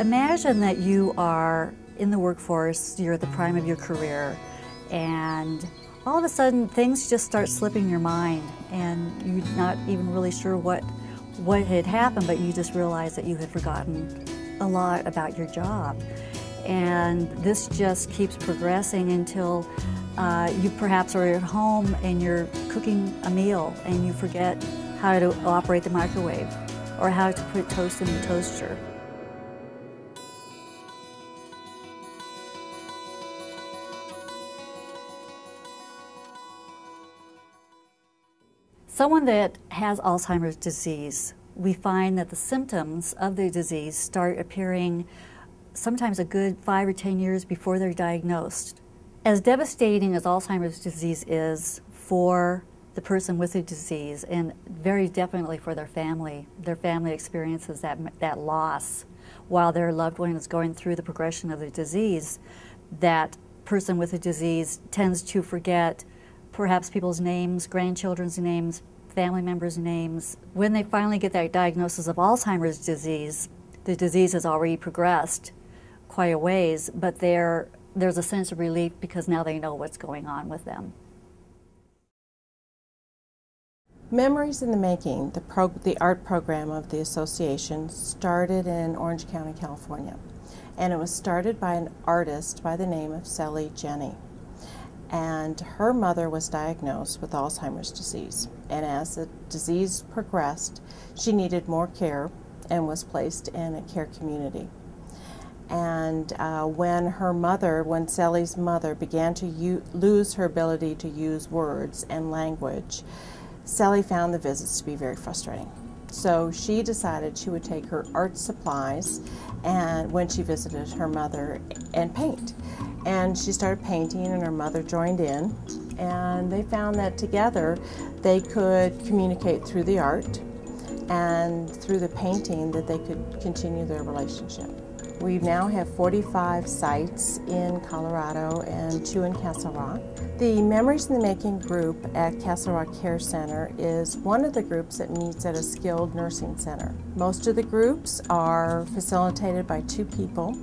Imagine that you are in the workforce, you're at the prime of your career, and all of a sudden things just start slipping your mind and you're not even really sure what had happened, but you just realize that you had forgotten a lot about your job. And this just keeps progressing until you perhaps are at home and you're cooking a meal and you forget how to operate the microwave or how to put toast in the toaster. Someone that has Alzheimer's disease, we find that the symptoms of the disease start appearing sometimes a good 5 or 10 years before they're diagnosed. As devastating as Alzheimer's disease is for the person with the disease, and very definitely for their family experiences that loss while their loved one is going through the progression of the disease, that person with the disease tends to forget perhaps people's names, grandchildren's names, family members' names. When they finally get that diagnosis of Alzheimer's disease, the disease has already progressed quite a ways, but there's a sense of relief because now they know what's going on with them. Memories in the Making, the art program of the association, started in Orange County, California. And it was started by an artist by the name of Sally Jenny. And her mother was diagnosed with Alzheimer's disease. And as the disease progressed, she needed more care and was placed in a care community. And when Sally's mother began to lose her ability to use words and language, Sally found the visits to be very frustrating. So she decided she would take her art supplies and when she visited her mother and paint. And she started painting and her mother joined in, and they found that together they could communicate through the art and through the painting that they could continue their relationship. We now have 45 sites in Colorado and 2 in Castle Rock. The Memories in the Making group at Castle Rock Care Center is one of the groups that meets at a skilled nursing center. Most of the groups are facilitated by 2 people.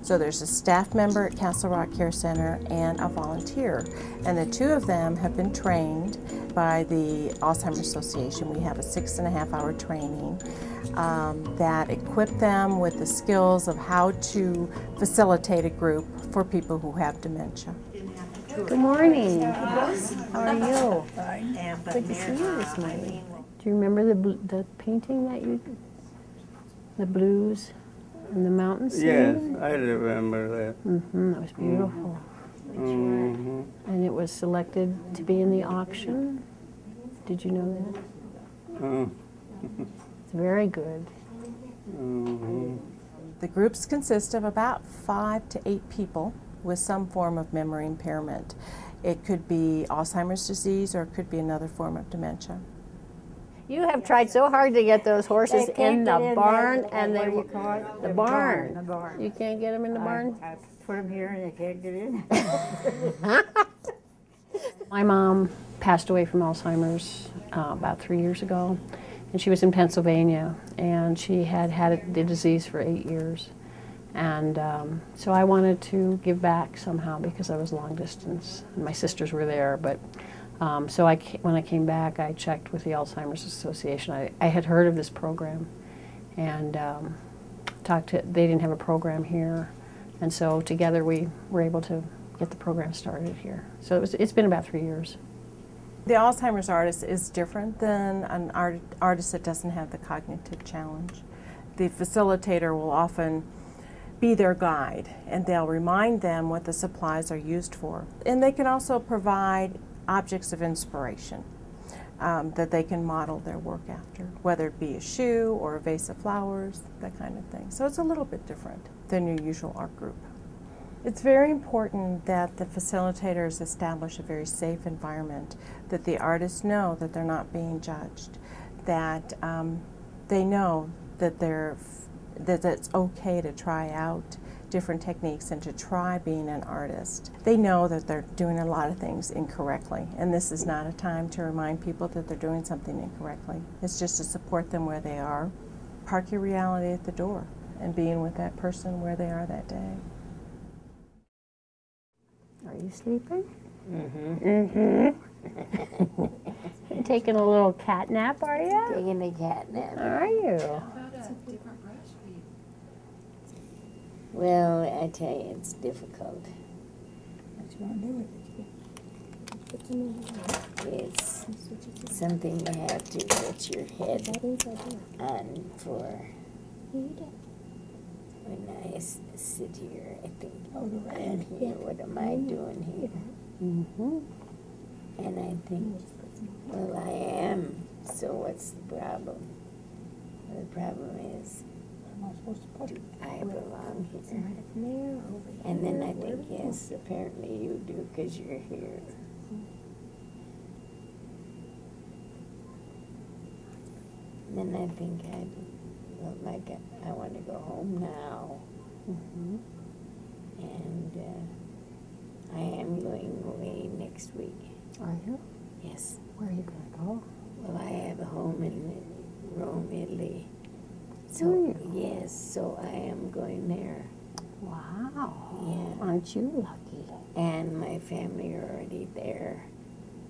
So there's a staff member at Castle Rock Care Center and a volunteer. And the 2 of them have been trained by the Alzheimer's Association. We have a 6.5-hour training that equip them with the skills of how to facilitate a group for people who have dementia. Good morning. How are you? Good to see you this morning. Do you remember the painting that you, the blues and the mountain scene? Yes, I remember that. That was beautiful. And it was selected to be in the auction. Did you know that? It's very good. The groups consist of about 5 to 8 people with some form of memory impairment. It could be Alzheimer's disease or it could be another form of dementia. You have tried so hard to get those horses in the barn, and they were the barn. The barn. You can't get them in the barn? I put them here and they can't get in. My mom passed away from Alzheimer's about 3 years ago, and she was in Pennsylvania, and she had had the disease for 8 years. And so I wanted to give back somehow because I was long distance, and my sisters were there. But so when I came back, I checked with the Alzheimer's Association. I had heard of this program, and they didn't have a program here, and so together we were able to get the program started here. So it's been about 3 years. The Alzheimer's artist is different than an artist that doesn't have the cognitive challenge. The facilitator will often be their guide, and they'll remind them what the supplies are used for. And they can also provide objects of inspiration that they can model their work after, whether it be a shoe or a vase of flowers, that kind of thing. So it's a little bit different than your usual art group. It's very important that the facilitators establish a very safe environment, that the artists know that they're not being judged, that they know that it's okay to try out different techniques and to try being an artist. They know that they're doing a lot of things incorrectly, and this is not a time to remind people that they're doing something incorrectly. It's just to support them where they are. Park your reality at the door. and being with that person where they are that day. Are you sleeping? You taking a little cat nap, are you? Taking a cat nap. Are you? Well, I tell you, it's difficult. It's something you have to put your head on for. When I sit here, I think, I'm here, what am I doing here? And I think, well, I am, so what's the problem? The problem is, do I belong here? And then I think, yes, apparently you do, because you're here. And then I think, I want to go home now. And I am going away next week. Are you? Yes. Where are you going to go? Well, I have a home in Rome, Italy. Do So, you? yes, so I am going there. Wow. Yeah. Aren't you lucky? And my family are already there.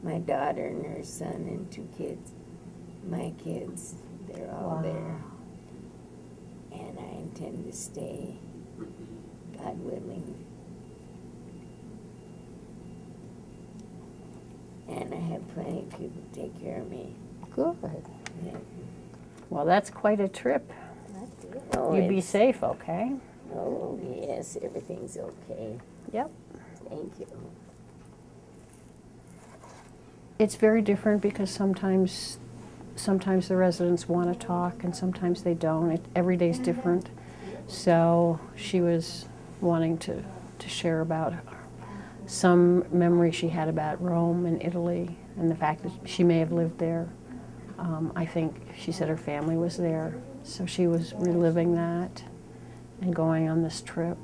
My daughter and her son and 2 kids. My kids, they're all there. And I intend to stay, God willing. And I have plenty of people to take care of me. Good. Yeah. Well, that's quite a trip. Oh, You be it's- safe, okay? Oh, yes, everything's okay. Yep. Thank you. It's very different because sometimes the residents want to talk and sometimes they don't. Every day's different. So she was wanting to share about some memory she had about Rome and Italy and the fact that she may have lived there. I think she said her family was there, so she was reliving that and going on this trip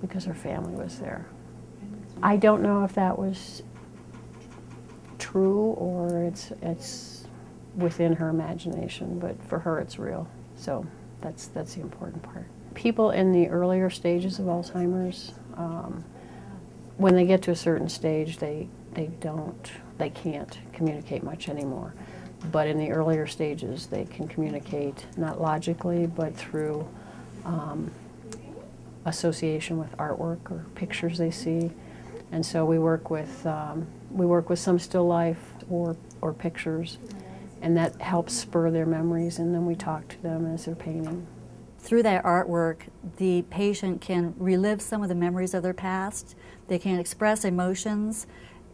because her family was there. I don't know if that was true or it's within her imagination, but for her it's real. So that's the important part. People in the earlier stages of Alzheimer's, when they get to a certain stage, they can't communicate much anymore. But in the earlier stages, they can communicate not logically, but through association with artwork or pictures they see. And so we work with some still life or pictures, and that helps spur their memories. And then we talk to them as they're painting. Through that artwork, the patient can relive some of the memories of their past. They can express emotions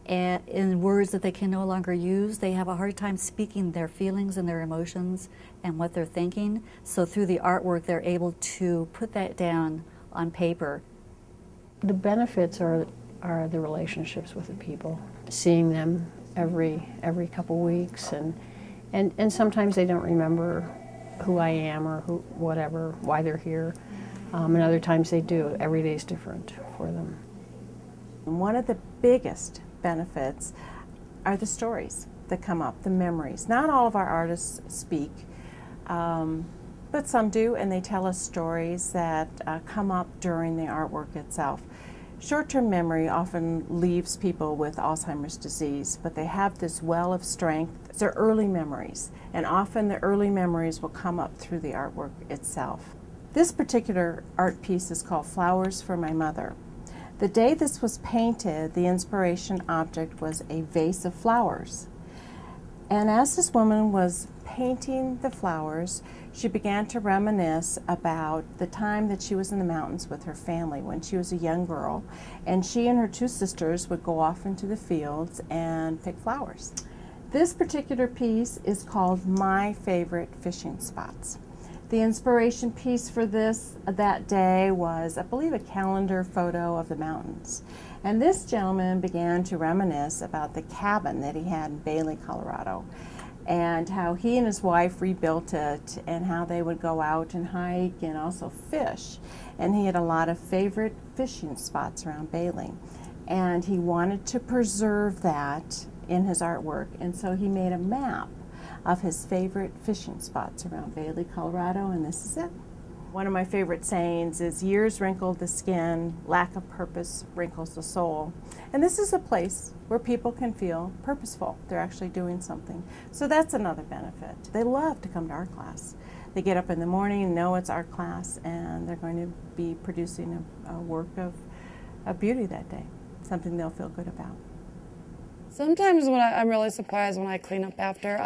in words that they can no longer use. They have a hard time speaking their feelings and their emotions and what they're thinking. So through the artwork, they're able to put that down on paper. The benefits are the relationships with the people, seeing them every couple weeks, and sometimes they don't remember who I am or why they're here, and other times they do. Every day is different for them. One of the biggest benefits are the stories that come up, the memories. Not all of our artists speak, but some do, and they tell us stories that come up during the artwork itself. Short-term memory often leaves people with Alzheimer's disease, but they have this well of strength. They're early memories, and often the early memories will come up through the artwork itself. This particular art piece is called Flowers for My Mother. The day this was painted, the inspiration object was a vase of flowers. And as this woman was painting the flowers, she began to reminisce about the time that she was in the mountains with her family when she was a young girl, and she and her 2 sisters would go off into the fields and pick flowers. This particular piece is called My Favorite Fishing Spots. The inspiration piece for that day was, I believe, a calendar photo of the mountains. And this gentleman began to reminisce about the cabin that he had in Bailey, Colorado, and how he and his wife rebuilt it, and how they would go out and hike and also fish. And he had a lot of favorite fishing spots around Bailey. And he wanted to preserve that in his artwork, and so he made a map of his favorite fishing spots around Bailey, Colorado, and this is it. One of my favorite sayings is, years wrinkle the skin, lack of purpose wrinkles the soul. And this is a place where people can feel purposeful. They're actually doing something. So that's another benefit. They love to come to art class. They get up in the morning, know it's art class, and they're going to be producing a work of beauty that day, something they'll feel good about. Sometimes when I'm really surprised when I clean up after.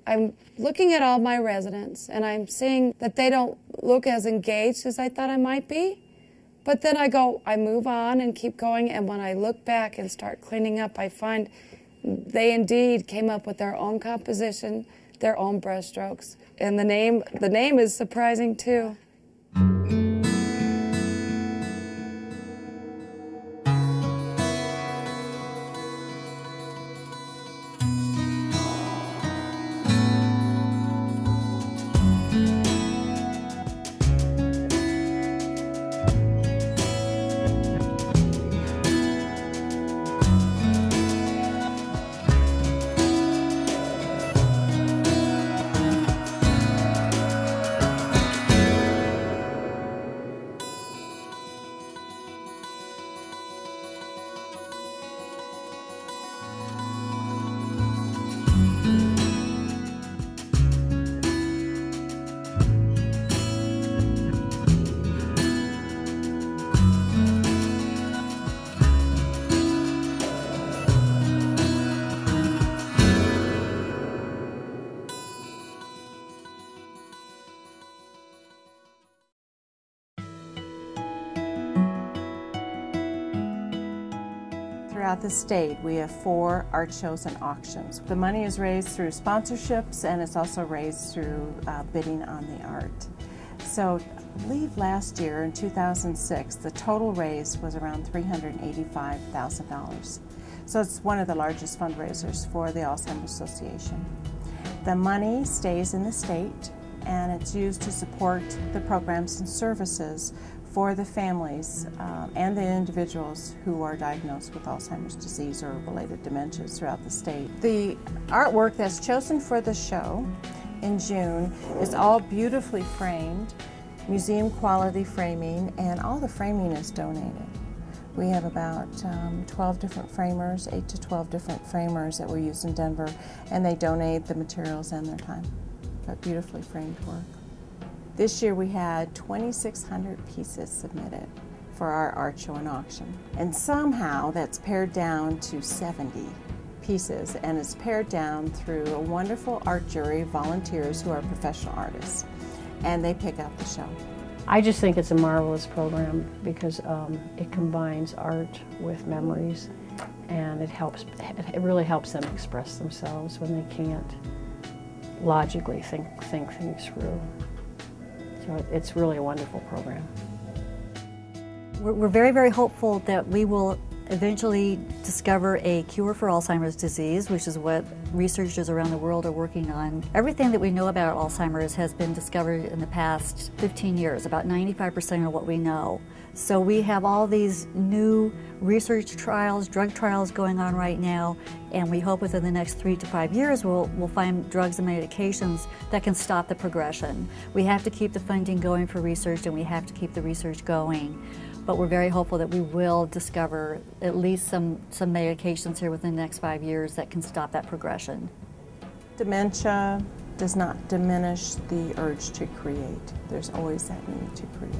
I'm looking at all my residents and I'm seeing that they don't look as engaged as I thought I might be. But then I move on and keep going, and when I look back and start cleaning up, I find they indeed came up with their own composition, their own brush strokes. And the name is surprising too. Throughout the state, we have 4 art shows and auctions. The money is raised through sponsorships, and it's also raised through bidding on the art. So I believe last year, in 2006, the total raised was around $385,000. So it's one of the largest fundraisers for the Alzheimer-artist Association. The money stays in the state, and it's used to support the programs and services for the families and the individuals who are diagnosed with Alzheimer's disease or related dementias throughout the state. The artwork that's chosen for the show in June is all beautifully framed, museum quality framing, and all the framing is donated. We have about 12 different framers, 8 to 12 different framers that we use in Denver, and they donate the materials and their time. But beautifully framed work. This year we had 2,600 pieces submitted for our art show and auction. And somehow that's pared down to 70 pieces, and it's pared down through a wonderful art jury, volunteers who are professional artists, and they pick out the show. I just think it's a marvelous program because it combines art with memories, and it really helps them express themselves when they can't logically think things through. So it's really a wonderful program. We're very, very hopeful that we will eventually discover a cure for Alzheimer's disease, which is what researchers around the world are working on. Everything that we know about Alzheimer's has been discovered in the past 15 years, about 95% of what we know. So we have all these new research trials, drug trials going on right now, and we hope within the next 3 to 5 years we'll find drugs and medications that can stop the progression. We have to keep the funding going for research, and we have to keep the research going. But we're very hopeful that we will discover at least some medications here within the next 5 years that can stop that progression. Dementia does not diminish the urge to create. There's always that need to create.